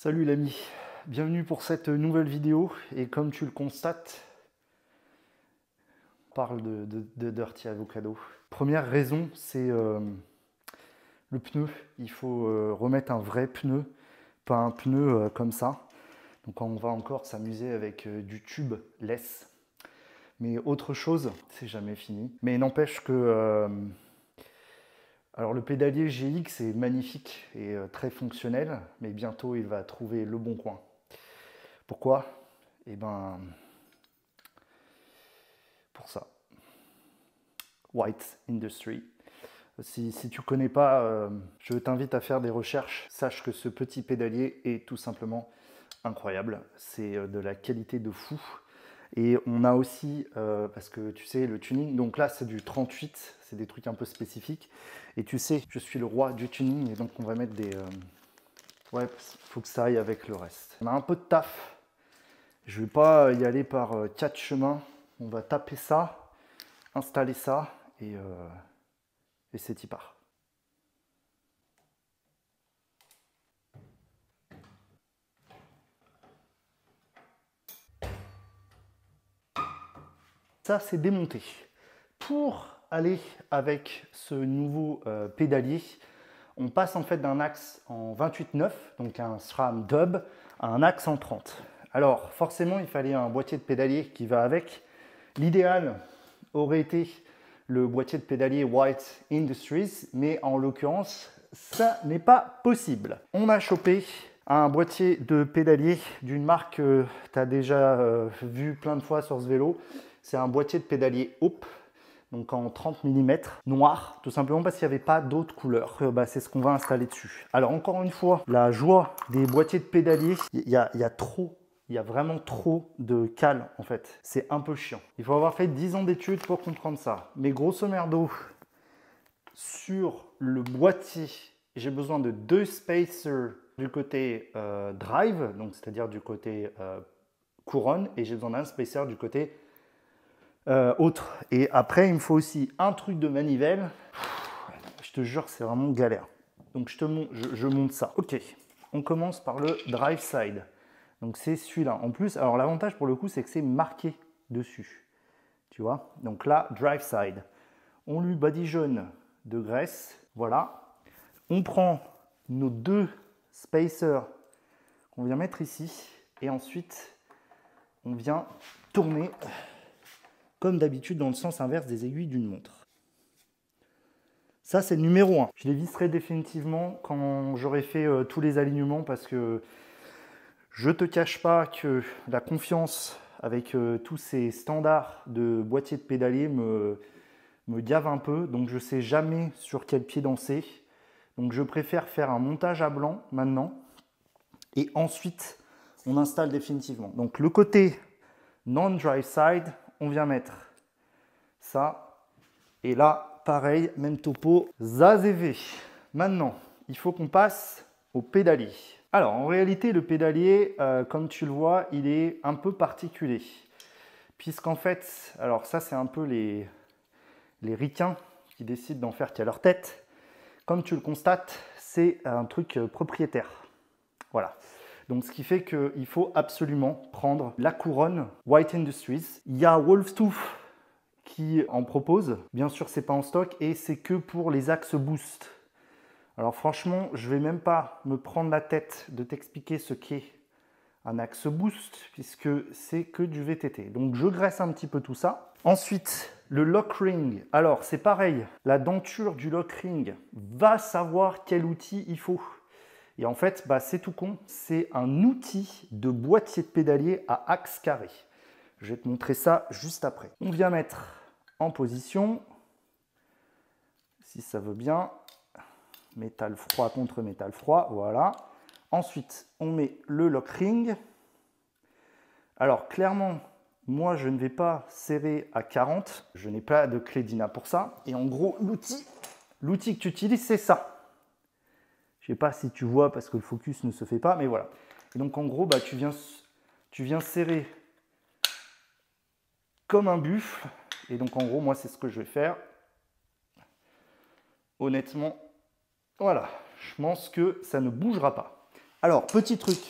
Salut l'ami, bienvenue pour cette nouvelle vidéo et comme tu le constates, on parle de Dirty Avocado. Première raison, c'est le pneu. Il faut remettre un vrai pneu, pas un pneu comme ça. Donc on va encore s'amuser avec du tubeless. Mais autre chose, c'est jamais fini. Mais n'empêche que alors le pédalier GX est magnifique et très fonctionnel, mais bientôt il va trouver le bon coin. Pourquoi? Eh ben, pour ça. White Industry. Si tu ne connais pas, je t'invite à faire des recherches. Sache que ce petit pédalier est tout simplement incroyable. C'est de la qualité de fou. Et on a aussi, parce que tu sais, le tuning, donc là c'est du 38, c'est des trucs un peu spécifiques. Et tu sais, je suis le roi du tuning, et donc on va mettre des... ouais, faut que ça aille avec le reste. On a un peu de taf. Je ne vais pas y aller par 4 chemins. On va taper ça, installer ça, et c'est y part. Ça, c'est démonté. Pour aller avec ce nouveau pédalier, on passe en fait d'un axe en 28/9, donc un SRAM dub, à un axe en 30. Alors forcément, il fallait un boîtier de pédalier qui va avec. L'idéal aurait été le boîtier de pédalier White Industries, mais en l'occurrence, ça n'est pas possible. On a chopé un boîtier de pédalier d'une marque que tu as déjà vu plein de fois sur ce vélo. C'est un boîtier de pédalier Hope, donc en 30 mm, noir, tout simplement parce qu'il n'y avait pas d'autres couleurs. C'est ce qu'on va installer dessus. Alors encore une fois, la joie des boîtiers de pédalier, il y a vraiment trop de cales en fait. C'est un peu chiant. Il faut avoir fait 10 ans d'études pour comprendre ça. Mais grosso merdo, sur le boîtier, j'ai besoin de 2 spacers du côté drive, donc c'est-à-dire du côté couronne, et j'ai besoin d'un spacer du côté autre. Et après, il me faut aussi un truc de manivelle. Je te jure, c'est vraiment galère. Donc je monte ça. Ok, on commence par le drive side. Donc c'est celui-là. En plus, alors l'avantage pour le coup, c'est que c'est marqué dessus. Tu vois? Donc là, drive side. On lui badigeonne de graisse. Voilà. On prend nos 2 spacers qu'on vient mettre ici. Et ensuite, on vient tourner comme d'habitude dans le sens inverse des aiguilles d'une montre. Ça, c'est le numéro 1. Je les visserai définitivement quand j'aurai fait tous les alignements parce que je ne te cache pas que la confiance avec tous ces standards de boîtier de pédalier me gave un peu. Donc, je ne sais jamais sur quel pied danser. Donc, je préfère faire un montage à blanc maintenant. Et ensuite, on installe définitivement. Donc, le côté non-drive side, on vient mettre ça. Et là, pareil, même topo, ZAZV. Maintenant, il faut qu'on passe au pédalier. Alors, en réalité, le pédalier, comme tu le vois, il est un peu particulier. Puisqu'en fait, alors ça, c'est un peu les ricains qui décident d'en faire qu'à leur tête. Comme tu le constates, c'est un truc propriétaire. Voilà. Donc, ce qui fait qu'il faut absolument prendre la couronne White Industries. Il y a Wolftooth qui en propose. Bien sûr, c'est pas en stock et c'est que pour les axes boost. Alors franchement, je vais même pas me prendre la tête de t'expliquer ce qu'est un axe boost puisque c'est que du VTT. Donc je graisse un petit peu tout ça. Ensuite, le lock ring. Alors c'est pareil, la denture du lock ring va savoir quel outil il faut. Et en fait, c'est tout con, c'est un outil de boîtier de pédalier à axe carré. Je vais te montrer ça juste après. On vient mettre en position, si ça veut bien, métal froid contre métal froid, voilà. Ensuite, on met le lock ring. Alors, clairement, moi, je ne vais pas serrer à 40. Je n'ai pas de clé DINA pour ça. Et en gros, l'outil que tu utilises, c'est ça. Je ne sais pas si tu vois parce que le focus ne se fait pas, mais voilà. Et donc, en gros, tu viens serrer comme un buffle. Et donc, en gros, moi, c'est ce que je vais faire. Honnêtement, voilà, je pense que ça ne bougera pas. Alors, petit truc.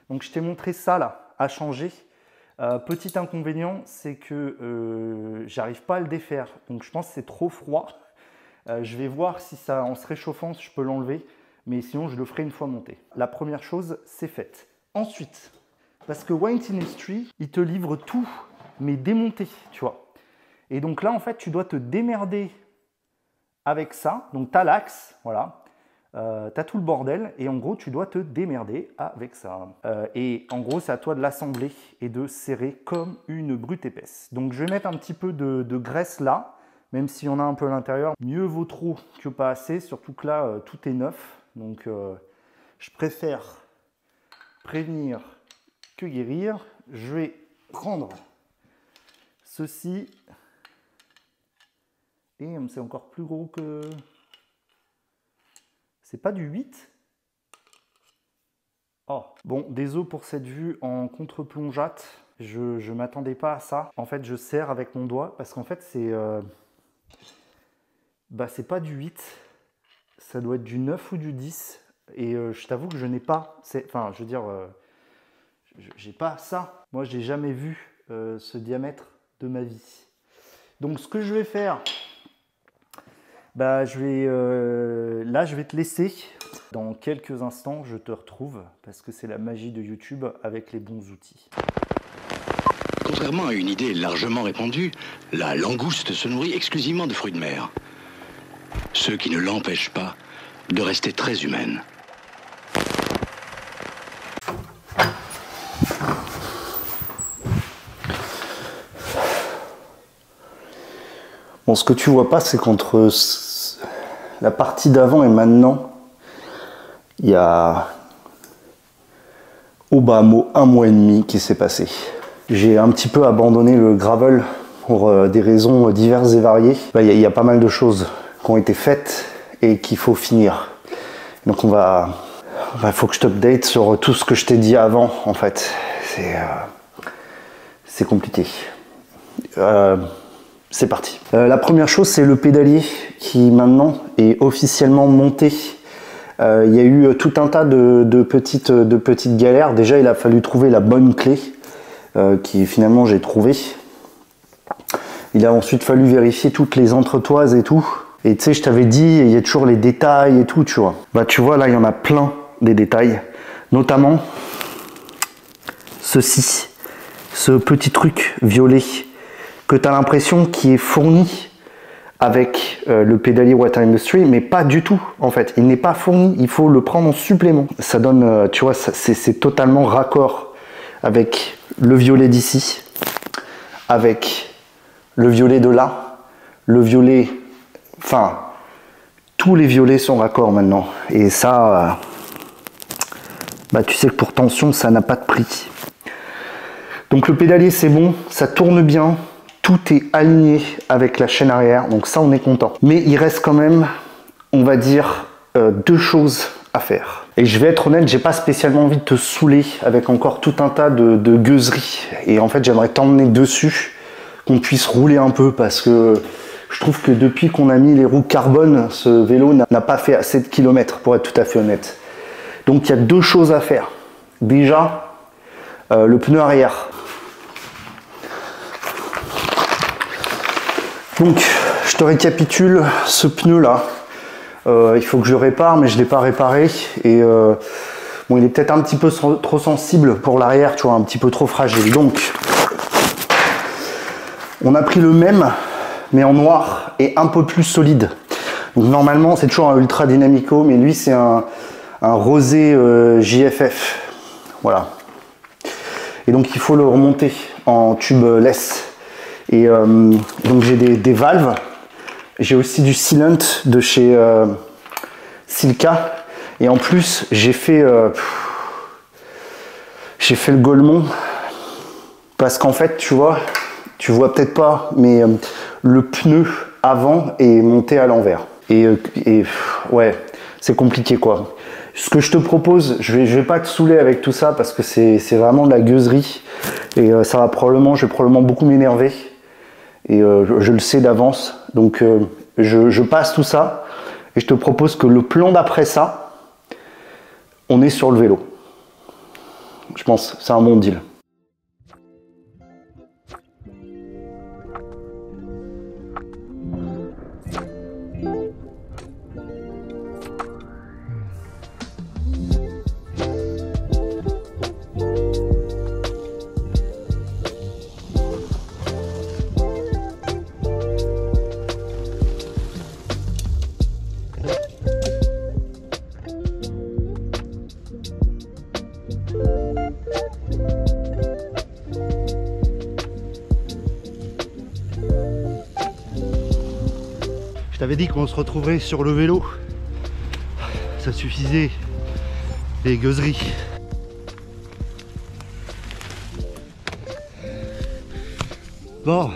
Donc, je t'ai montré ça là, à changer. Petit inconvénient, c'est que j'arrive pas à le défaire. Donc, je pense que c'est trop froid. Je vais voir si ça, en se réchauffant, si je peux l'enlever. Mais sinon, je le ferai une fois monté. La première chose, c'est faite. Ensuite, parce que Wine Industry, il te livre tout, mais démonté, tu vois. Et donc là, en fait, tu dois te démerder avec ça. Donc, tu as l'axe, voilà. Tu as tout le bordel et en gros, tu dois te démerder avec ça. Et en gros, c'est à toi de l'assembler et de serrer comme une brute épaisse. Donc, je vais mettre un petit peu de graisse là, même s'il y en a un peu à l'intérieur. Mieux vaut trop que pas assez, surtout que là, tout est neuf. Donc, je préfère prévenir que guérir. Je vais prendre ceci. Et c'est encore plus gros que... C'est pas du 8. Oh, bon, désolé pour cette vue en contre-plongeate. Je m'attendais pas à ça. En fait, je serre avec mon doigt parce qu'en fait, c'est c'est pas du 8. Ça doit être du 9 ou du 10. Et je t'avoue que je n'ai pas... Enfin, je veux dire, j'ai pas ça. Moi, j'ai jamais vu ce diamètre de ma vie. Donc, ce que je vais faire... là, je vais te laisser. Dans quelques instants, je te retrouve parce que c'est la magie de YouTube avec les bons outils. Contrairement à une idée largement répandue, la langouste se nourrit exclusivement de fruits de mer. Ce qui ne l'empêche pas de rester très humaine. Bon, ce que tu vois pas, c'est qu'entre la partie d'avant et maintenant, il y a au bas mot 1 mois et demi qui s'est passé. J'ai un petit peu abandonné le gravel pour des raisons diverses et variées. Il y a pas mal de choses qui ont été faites et qu'il faut finir. Donc faut que je t'update sur tout ce que je t'ai dit avant en fait. C'est compliqué. C'est parti. La première chose, c'est le pédalier qui maintenant est officiellement monté. Il y a eu tout un tas de petites galères. Déjà, il a fallu trouver la bonne clé qui finalement j'ai trouvé. Il a ensuite fallu vérifier toutes les entretoises et tout. Et tu sais, je t'avais dit, il y a toujours les détails et tout, tu vois. Tu vois, là, il y en a plein des détails. Notamment ceci, ce petit truc violet que tu as l'impression qui est fourni avec le pédalier Water Industry, mais pas du tout en fait. Il n'est pas fourni, il faut le prendre en supplément. Ça donne, tu vois, c'est totalement raccord avec le violet d'ici, avec le violet de là, le violet, enfin, tous les violets sont raccords maintenant. Et ça, tu sais que pour tension, ça n'a pas de prix. Donc le pédalier, c'est bon, ça tourne bien. Tout est aligné avec la chaîne arrière, donc ça on est content. Mais il reste quand même, on va dire, deux choses à faire. Et je vais être honnête, j'ai pas spécialement envie de te saouler avec encore tout un tas de gueuseries. Et en fait, j'aimerais t'emmener dessus, qu'on puisse rouler un peu, parce que je trouve que depuis qu'on a mis les roues carbone, ce vélo n'a pas fait assez de kilomètres, pour être tout à fait honnête. Donc il y a deux choses à faire. Déjà, le pneu arrière. Donc, je te récapitule, ce pneu là, il faut que je répare, mais je ne l'ai pas réparé. Et bon, il est peut-être un petit peu trop sensible pour l'arrière, tu vois, un petit peu trop fragile. Donc, on a pris le même, mais en noir et un peu plus solide. Donc, normalement, c'est toujours un Ultra Dynamico, mais lui, c'est un rosé JFF. Voilà. Et donc, il faut le remonter en tubeless. Et donc j'ai des valves, j'ai aussi du sealant de chez Silka, et en plus j'ai fait le Golemont parce qu'en fait tu vois peut-être pas, mais le pneu avant est monté à l'envers et ouais, c'est compliqué quoi. Ce que je te propose, je vais pas te saouler avec tout ça parce que c'est vraiment de la gueuserie et ça va probablement, je vais probablement beaucoup m'énerver. Et je le sais d'avance, donc je passe tout ça et je te propose que le plan d'après ça, on est sur le vélo. je pense. C'est un bon deal. Je t'avais dit qu'on se retrouverait sur le vélo. Ça suffisait, les gueuseries. Bon,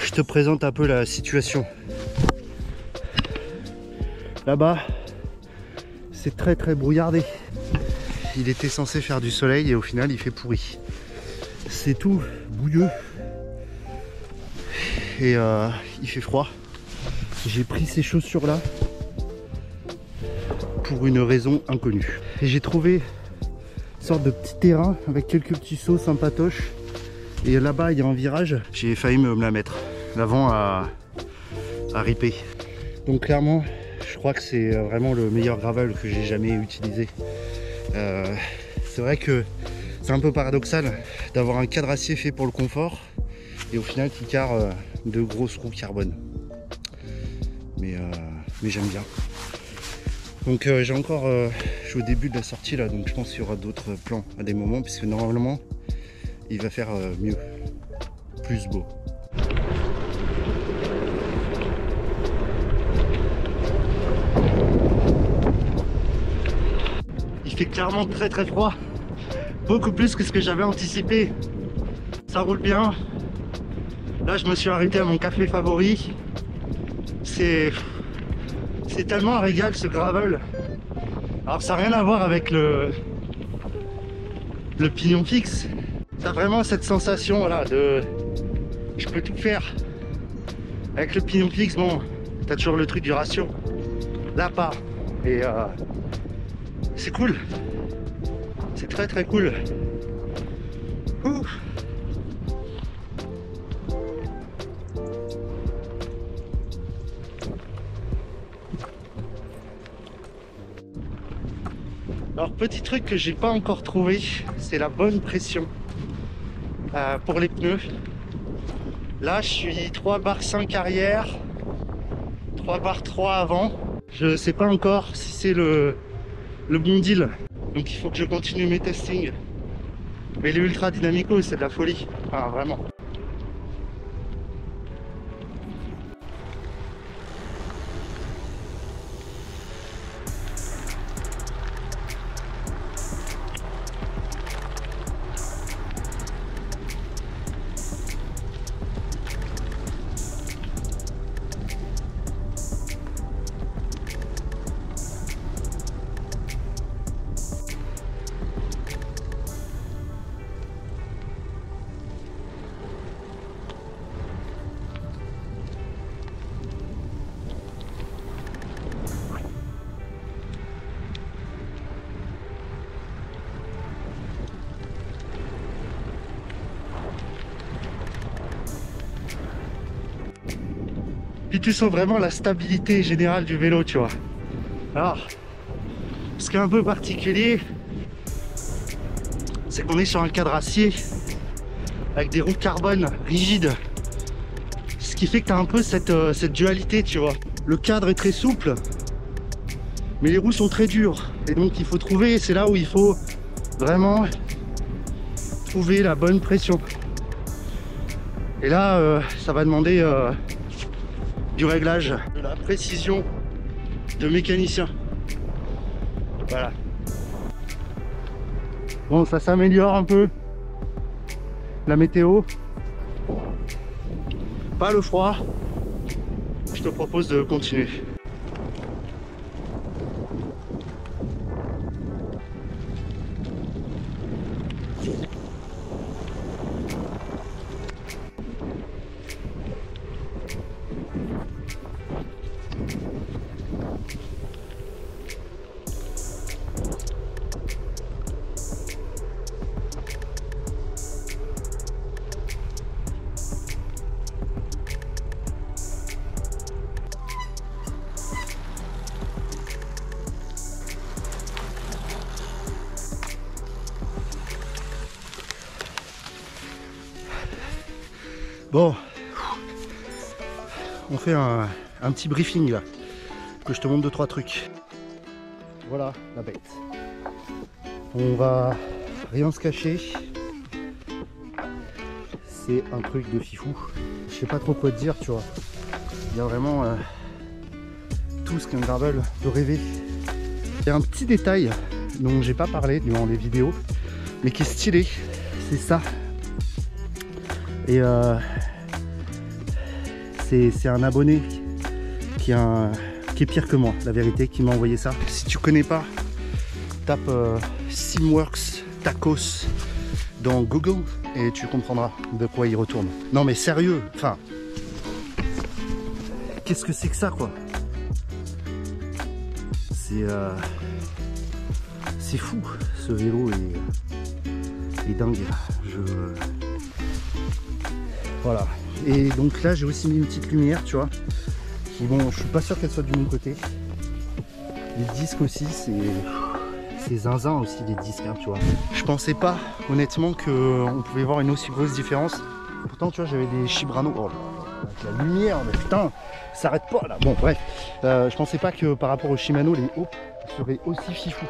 je te présente un peu la situation. Là-bas, c'est très brouillardé. Il était censé faire du soleil et au final il fait pourri. C'est tout bouilleux. Et il fait froid. J'ai pris ces chaussures là pour une raison inconnue. Et j'ai trouvé une sorte de petit terrain avec quelques petits sauts sympatoches. Et là-bas il y a un virage. J'ai failli me la mettre. L'avant a ripé. Donc clairement, je crois que c'est vraiment le meilleur gravel que j'ai jamais utilisé. C'est vrai que c'est un peu paradoxal d'avoir un cadre acier fait pour le confort et au final qui carre de grosses roues carbone. Mais j'aime bien. Donc j'ai encore, je suis au début de la sortie là, donc je pense qu'il y aura d'autres plans à des moments, puisque normalement il va faire mieux, plus beau. Il fait clairement très froid, beaucoup plus que ce que j'avais anticipé. Ça roule bien. Là je me suis arrêté à mon café favori. C'est tellement un régal ce gravel. Alors ça n'a rien à voir avec le pignon fixe. Ça a vraiment cette sensation voilà, de je peux tout faire. Avec le pignon fixe, bon, t'as toujours le truc du ratio. Là pas. Et c'est cool. C'est très cool. Ouh. Alors petit truc que j'ai pas encore trouvé, c'est la bonne pression pour les pneus. Là je suis 3 bar 5 arrière, 3 bar 3 avant. Je sais pas encore si c'est le bon deal. Donc il faut que je continue mes testings. Mais les ultra dynamico c'est de la folie, enfin vraiment. Puis tu sens vraiment la stabilité générale du vélo, tu vois. Alors, ce qui est un peu particulier, c'est qu'on est sur un cadre acier avec des roues carbone rigides. Ce qui fait que tu as un peu cette dualité, tu vois. Le cadre est très souple, mais les roues sont très dures. Et donc il faut trouver, c'est là où il faut vraiment trouver la bonne pression. Et là, ça va demander du réglage, de la précision de mécanicien. Voilà. Bon, ça s'améliore un peu. La météo. Pas le froid. Je te propose de continuer. Bon, on fait un petit briefing là, que je te montre 2-3 trucs. Voilà la bête. On va rien se cacher. C'est un truc de fifou. Je sais pas trop quoi te dire, tu vois. Il y a vraiment tout ce qu'un gravel peut rêver. Il y a un petit détail dont j'ai pas parlé durant les vidéos, mais qui est stylé. C'est ça. Et c'est un abonné qui est pire que moi, la vérité, qui m'a envoyé ça. Si tu connais pas, tape Simworks Tacos dans Google et tu comprendras de quoi il retourne. Non mais sérieux, enfin, qu'est-ce que c'est que ça quoi? C'est fou, ce vélo est dingue. Voilà. Et donc là j'ai aussi mis une petite lumière, tu vois. Qui, bon, je suis pas sûr qu'elle soit du bon côté. Les disques aussi, c'est zinzin aussi les disques, hein, tu vois. Je pensais pas honnêtement qu'on pouvait voir une aussi grosse différence. Pourtant tu vois j'avais des Shibrano. Oh là là, avec la lumière, mais putain, ça s'arrête pas là. Bon bref, je pensais pas que par rapport aux Shimano les hauts seraient aussi fifou.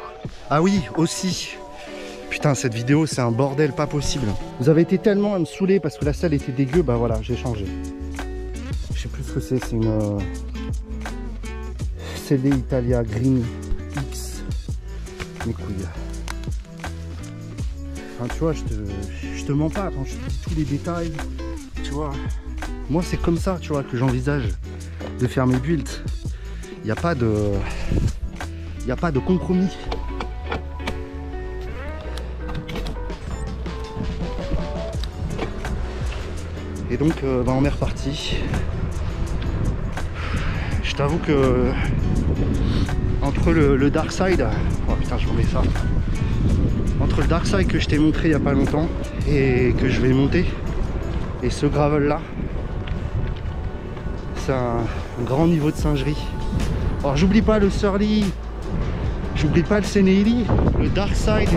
Ah oui, aussi. Putain, cette vidéo c'est un bordel pas possible. Vous avez été tellement à me saouler parce que la selle était dégueu, bah voilà, j'ai changé. Je sais plus ce que c'est une CD Italia Green X. Mes couilles. Enfin tu vois, je te mens pas quand je te dis tous les détails. Tu vois, moi c'est comme ça, tu vois, que j'envisage de faire mes builds. Il n'y a pas de compromis. Et donc bah, on est reparti. Je t'avoue que entre le dark side, oh putain je remets ça, entre le dark side que je t'ai montré il n'y a pas longtemps et que je vais monter et ce gravel là, c'est un grand niveau de singerie. Alors j'oublie pas le Surly, j'oublie pas le Seneli, le dark side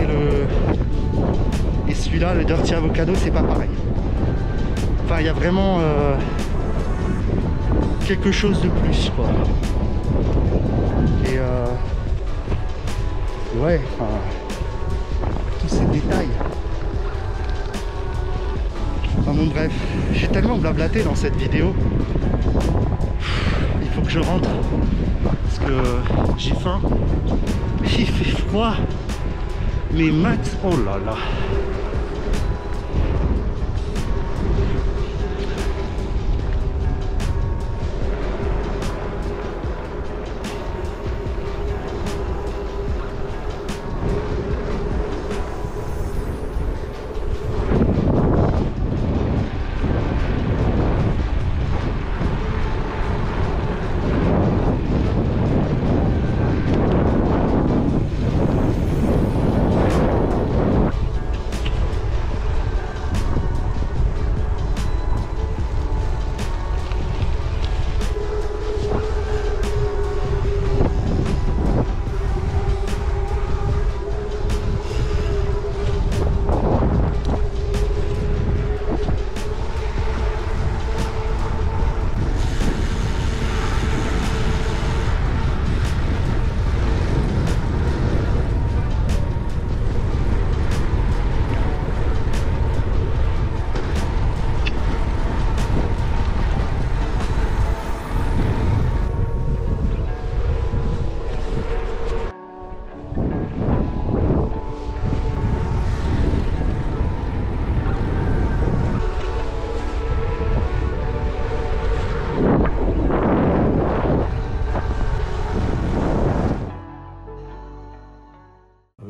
et celui-là, le Dirty Avocado, c'est pas pareil. Enfin il y a vraiment quelque chose de plus quoi. Et ouais, enfin, tous ces détails. Enfin bon bref, j'ai tellement blablaté dans cette vidéo. Il faut que je rentre parce que j'ai faim. Il fait froid. Mais maths, oh là là.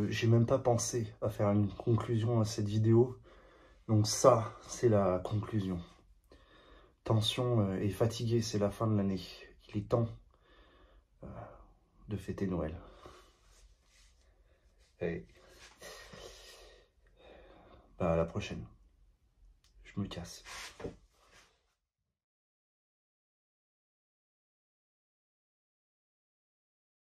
J'ai même pas pensé à faire une conclusion à cette vidéo. Donc ça, c'est la conclusion. Tension et fatigué, c'est la fin de l'année. Il est temps de fêter Noël. Et bah, à la prochaine. Je me casse.